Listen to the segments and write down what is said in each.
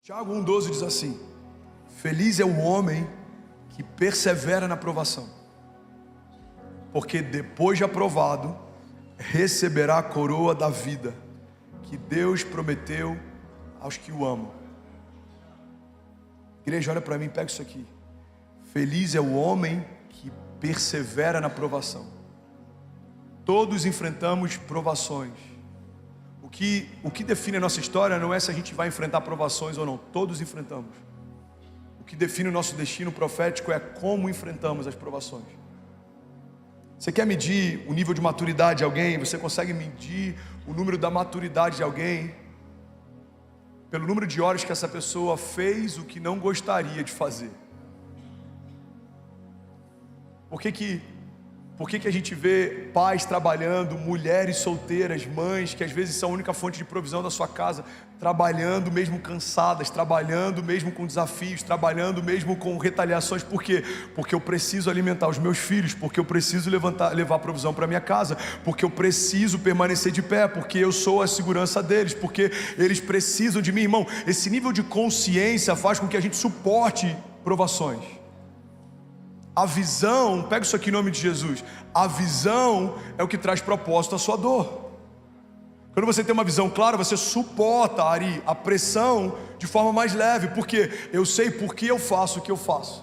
Tiago 1,12 diz assim: feliz é o homem que persevera na provação, porque depois de aprovado, receberá a coroa da vida, que Deus prometeu aos que o amam. Igreja, olha para mim, pega isso aqui. Feliz é o homem que persevera na provação. Todos enfrentamos provações. O que define a nossa história não é se a gente vai enfrentar provações ou não. Todos enfrentamos. O que define o nosso destino profético é como enfrentamos as provações. Você quer medir o nível de maturidade de alguém? Você consegue medir o número da maturidade de alguém pelo número de horas que essa pessoa fez o que não gostaria de fazer. Por que a gente vê pais trabalhando, mulheres solteiras, mães que às vezes são a única fonte de provisão da sua casa, trabalhando mesmo cansadas, trabalhando mesmo com desafios, trabalhando mesmo com retaliações? Por quê? Porque eu preciso alimentar os meus filhos, porque eu preciso levar provisão para minha casa, porque eu preciso permanecer de pé, porque eu sou a segurança deles, porque eles precisam de mim. Irmão, esse nível de consciência faz com que a gente suporte provações. A visão, pega isso aqui em nome de Jesus, a visão é o que traz propósito à sua dor. Quando você tem uma visão clara, você suporta, Ari, a pressão de forma mais leve, porque eu sei por que eu faço o que eu faço.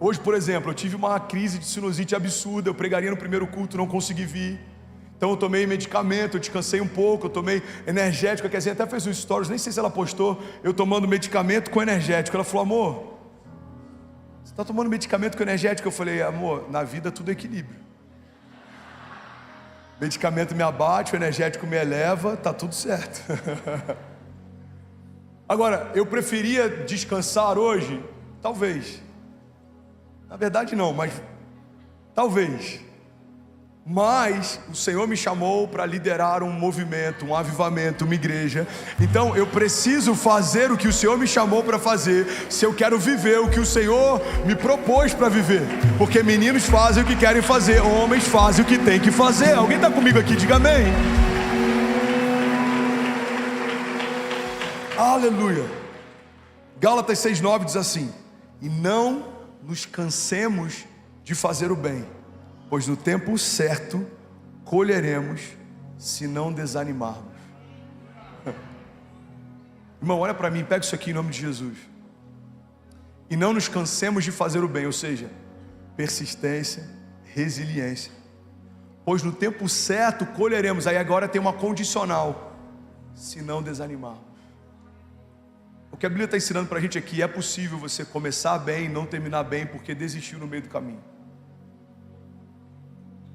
Hoje, por exemplo, eu tive uma crise de sinusite absurda, eu pregaria no primeiro culto, não consegui vir. Então eu tomei medicamento, eu descansei um pouco, eu tomei energético, quer dizer, até fez um stories, nem sei se ela postou, eu tomando medicamento com energético. Ela falou: amor, você está tomando medicamento com energético? Eu falei: amor, na vida tudo é equilíbrio. Medicamento me abate, o energético me eleva, tá tudo certo. Agora, eu preferia descansar hoje? Talvez. Na verdade não, mas talvez. Mas o Senhor me chamou para liderar um movimento, um avivamento, uma igreja. Então eu preciso fazer o que o Senhor me chamou para fazer, se eu quero viver o que o Senhor me propôs para viver. Porque meninos fazem o que querem fazer, homens fazem o que tem que fazer. Alguém está comigo aqui? Diga amém. Aleluia. Gálatas 6,9 diz assim: e não nos cansemos de fazer o bem, pois no tempo certo colheremos, se não desanimarmos. Irmão, olha para mim, pega isso aqui em nome de Jesus. E não nos cansemos de fazer o bem, ou seja, persistência, resiliência, pois no tempo certo colheremos. Aí agora tem uma condicional: se não desanimarmos. O que a Bíblia está ensinando para a gente aqui: é possível você começar bem e não terminar bem porque desistiu no meio do caminho.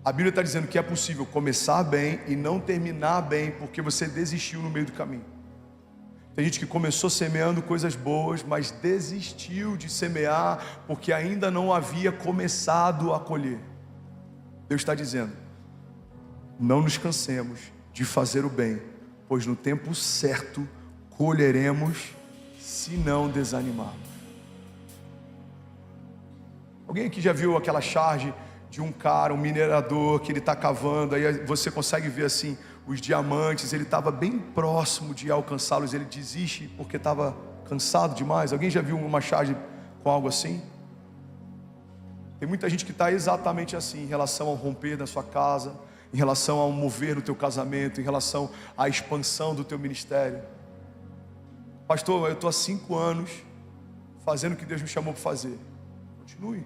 A Bíblia está dizendo que é possível começar bem e não terminar bem porque você desistiu no meio do caminho. Tem gente que começou semeando coisas boas, mas desistiu de semear porque ainda não havia começado a colher. Deus está dizendo: não nos cansemos de fazer o bem, pois no tempo certo colheremos, se não desanimarmos. Alguém aqui já viu aquela charge de um cara, um minerador, que ele está cavando, aí você consegue ver assim os diamantes, ele estava bem próximo de alcançá-los, ele desiste porque estava cansado demais? Alguém já viu uma charge com algo assim? Tem muita gente que está exatamente assim, em relação ao romper da sua casa, em relação ao mover no teu casamento, em relação à expansão do teu ministério. Pastor, eu estou há 5 anos fazendo o que Deus me chamou para fazer. Continue.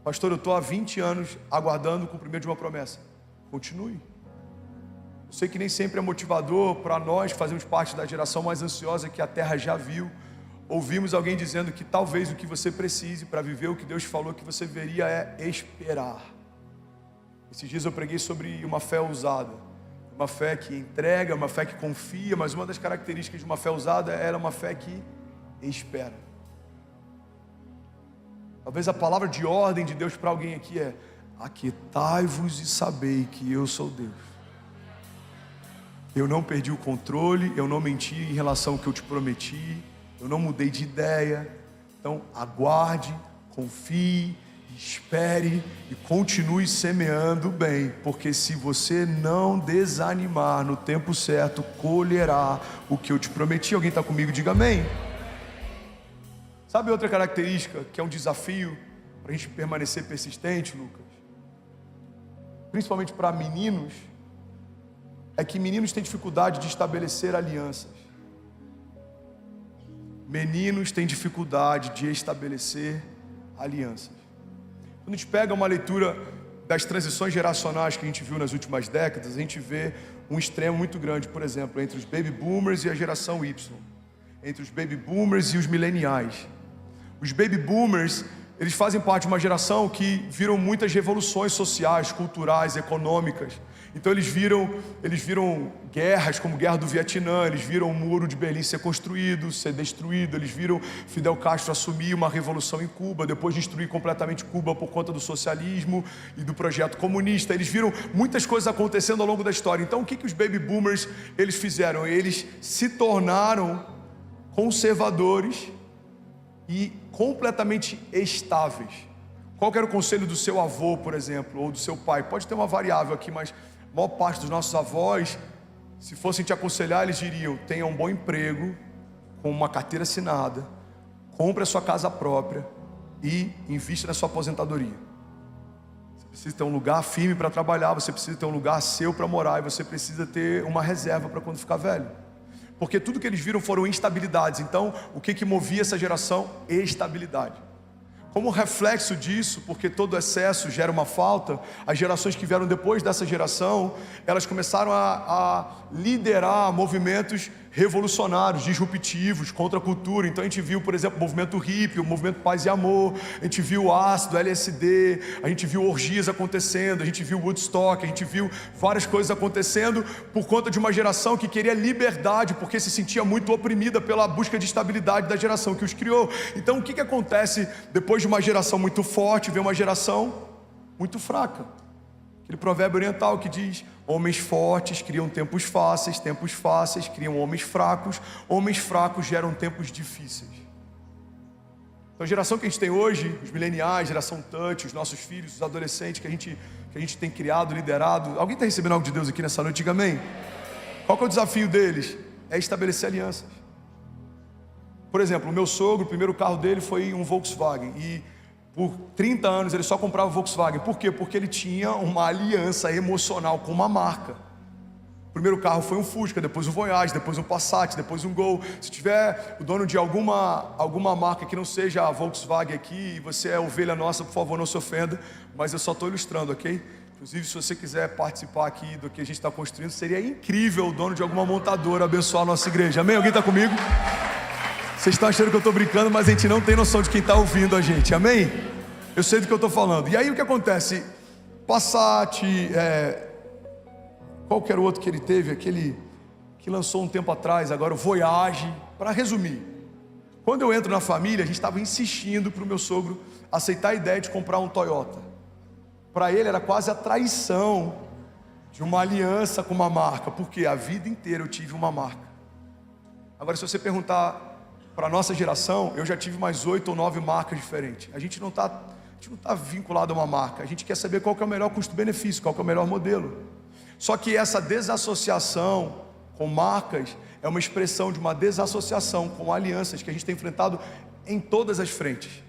Pastor, eu estou há 20 anos aguardando o cumprimento de uma promessa. Continue. Eu sei que nem sempre é motivador para nós que fazemos parte da geração mais ansiosa que a terra já viu. Ouvimos alguém dizendo que talvez o que você precise para viver o que Deus falou que você deveria é esperar. Esses dias eu preguei sobre uma fé ousada, uma fé que entrega, uma fé que confia, mas uma das características de uma fé ousada era uma fé que espera. Talvez a palavra de ordem de Deus para alguém aqui é: aquietai-vos e sabei que eu sou Deus. Eu não perdi o controle, eu não menti em relação ao que eu te prometi, eu não mudei de ideia. Então aguarde, confie espere e continue semeando bem, porque se você não desanimar, no tempo certo colherá o que eu te prometi. Alguém está comigo? Diga amém. Sabe outra característica que é um desafio para a gente permanecer persistente, Lucas? Principalmente para meninos, é que meninos têm dificuldade de estabelecer alianças. Meninos têm dificuldade de estabelecer alianças. Quando a gente pega uma leitura das transições geracionais que a gente viu nas últimas décadas, a gente vê um extremo muito grande, por exemplo, entre os baby boomers e a geração Y, entre os baby boomers e os mileniais. Os baby boomers, eles fazem parte de uma geração que viram muitas revoluções sociais, culturais, econômicas. Então eles viram guerras como a Guerra do Vietnã, eles viram o Muro de Berlim ser construído, ser destruído, eles viram Fidel Castro assumir uma revolução em Cuba, depois destruir completamente Cuba por conta do socialismo e do projeto comunista. Eles viram muitas coisas acontecendo ao longo da história. Então o que os baby boomers eles fizeram? Eles se tornaram conservadores e completamente estáveis. Qual que era o conselho do seu avô, por exemplo, ou do seu pai? Pode ter uma variável aqui, mas a maior parte dos nossos avós, se fossem te aconselhar, eles diriam: tenha um bom emprego, com uma carteira assinada, compre a sua casa própria e invista na sua aposentadoria. Você precisa ter um lugar firme para trabalhar, você precisa ter um lugar seu para morar, e você precisa ter uma reserva para quando ficar velho. Porque tudo que eles viram foram instabilidades. Então, o que movia essa geração? Estabilidade. Como reflexo disso, porque todo excesso gera uma falta, as gerações que vieram depois dessa geração, elas começaram a liderar movimentos revolucionários, disruptivos, contra a cultura. Então a gente viu, por exemplo, o movimento hippie, o movimento Paz e Amor, a gente viu o ácido, LSD, a gente viu orgias acontecendo, a gente viu Woodstock, a gente viu várias coisas acontecendo por conta de uma geração que queria liberdade, porque se sentia muito oprimida pela busca de estabilidade da geração que os criou. Então o que acontece depois de uma geração muito forte, vem uma geração muito fraca? Aquele provérbio oriental que diz: homens fortes criam tempos fáceis criam homens fracos geram tempos difíceis. Então a geração que a gente tem hoje, os mileniais, geração touch, os nossos filhos, os adolescentes que a gente tem criado, liderado. Alguém está recebendo algo de Deus aqui nessa noite? Diga amém. Qual que é o desafio deles? É estabelecer alianças. Por exemplo, o meu sogro, o primeiro carro dele foi um Volkswagen, e por 30 anos ele só comprava Volkswagen. Por quê? Porque ele tinha uma aliança emocional com uma marca. O primeiro carro foi um Fusca, depois um Voyage, depois um Passat, depois um Gol. Se tiver o dono de alguma marca que não seja a Volkswagen aqui, e você é ovelha nossa, por favor, não se ofenda, mas eu só estou ilustrando, ok? Inclusive, se você quiser participar aqui do que a gente está construindo, seria incrível o dono de alguma montadora abençoar a nossa igreja. Amém? Alguém está comigo? Vocês estão achando que eu estou brincando, mas a gente não tem noção de quem está ouvindo a gente, amém? Eu sei do que eu estou falando. E aí o que acontece? Passat, qual que era o outro que ele teve? Aquele que lançou um tempo atrás, agora o Voyage. Para resumir, quando eu entro na família, a gente estava insistindo para o meu sogro aceitar a ideia de comprar um Toyota. Para ele era quase a traição de uma aliança com uma marca, porque a vida inteira eu tive uma marca. Agora, se você perguntar para a nossa geração, eu já tive mais 8 ou 9 marcas diferentes. A gente não está vinculado a uma marca. A gente quer saber qual que é o melhor custo-benefício, qual que é o melhor modelo. Só que essa desassociação com marcas é uma expressão de uma desassociação com alianças que a gente tem enfrentado em todas as frentes.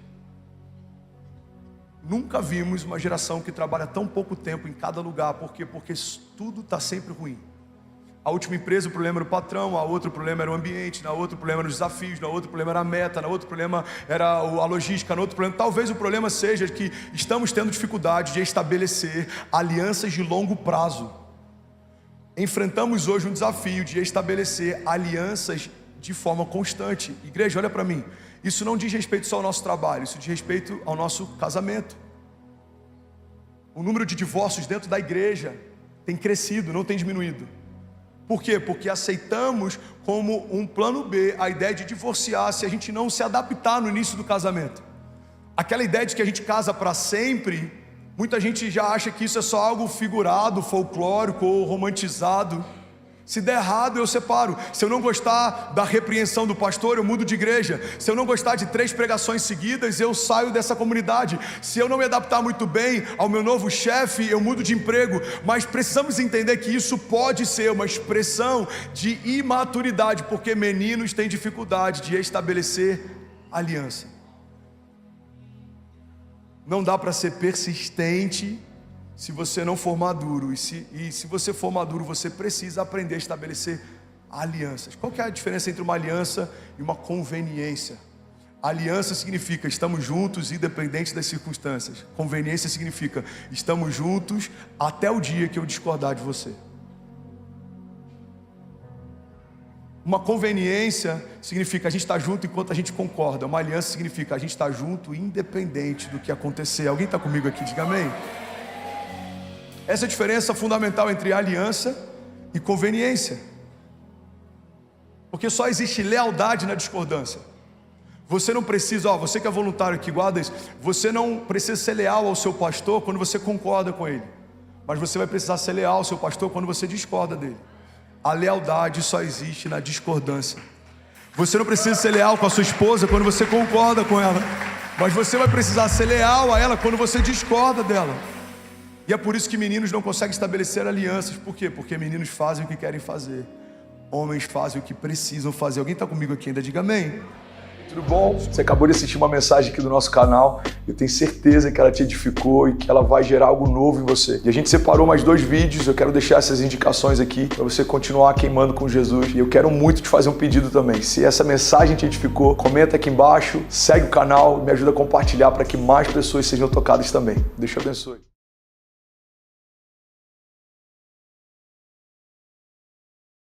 Nunca vimos uma geração que trabalha tão pouco tempo em cada lugar. Por quê? Porque tudo está sempre ruim. A última empresa, o problema era o patrão, a outro problema era o ambiente, na outro problema eram os desafios, na outro problema era a meta, na outro problema era a logística, na outro problema... Talvez o problema seja que estamos tendo dificuldade de estabelecer alianças de longo prazo. Enfrentamos hoje um desafio de estabelecer alianças de forma constante. Igreja, olha para mim. Isso não diz respeito só ao nosso trabalho, isso diz respeito ao nosso casamento. O número de divórcios dentro da igreja tem crescido, não tem diminuído. Por quê? Porque aceitamos como um plano B a ideia de divorciar se a gente não se adaptar no início do casamento. Aquela ideia de que a gente casa para sempre, muita gente já acha que isso é só algo figurado, folclórico ou romantizado. Se der errado, eu separo. Se eu não gostar da repreensão do pastor, eu mudo de igreja. Se eu não gostar de 3 pregações seguidas, eu saio dessa comunidade. Se eu não me adaptar muito bem ao meu novo chefe, eu mudo de emprego. Mas precisamos entender que isso pode ser uma expressão de imaturidade, porque meninos têm dificuldade de estabelecer aliança. Não dá para ser persistente se você não for maduro, e se você for maduro, você precisa aprender a estabelecer alianças. Qual que é a diferença entre uma aliança e uma conveniência? Aliança significa estamos juntos independente das circunstâncias. Conveniência significa estamos juntos até o dia que eu discordar de você. Uma conveniência significa a gente está junto enquanto a gente concorda. Uma aliança significa a gente está junto independente do que acontecer. Alguém está comigo aqui? Diga amém. Essa é a diferença fundamental entre aliança e conveniência. Porque só existe lealdade na discordância. Você não precisa, você que é voluntário aqui, guarda isso. Você não precisa ser leal ao seu pastor quando você concorda com ele. Mas você vai precisar ser leal ao seu pastor quando você discorda dele. A lealdade só existe na discordância. Você não precisa ser leal com a sua esposa quando você concorda com ela. Mas você vai precisar ser leal a ela quando você discorda dela. E é por isso que meninos não conseguem estabelecer alianças. Por quê? Porque meninos fazem o que querem fazer. Homens fazem o que precisam fazer. Alguém está comigo aqui ainda? Diga amém. Tudo bom? Você acabou de assistir uma mensagem aqui do nosso canal. Eu tenho certeza que ela te edificou e que ela vai gerar algo novo em você. E a gente separou mais 2 vídeos. Eu quero deixar essas indicações aqui para você continuar queimando com Jesus. E eu quero muito te fazer um pedido também. Se essa mensagem te edificou, comenta aqui embaixo, segue o canal, me ajuda a compartilhar para que mais pessoas sejam tocadas também. Deus te abençoe.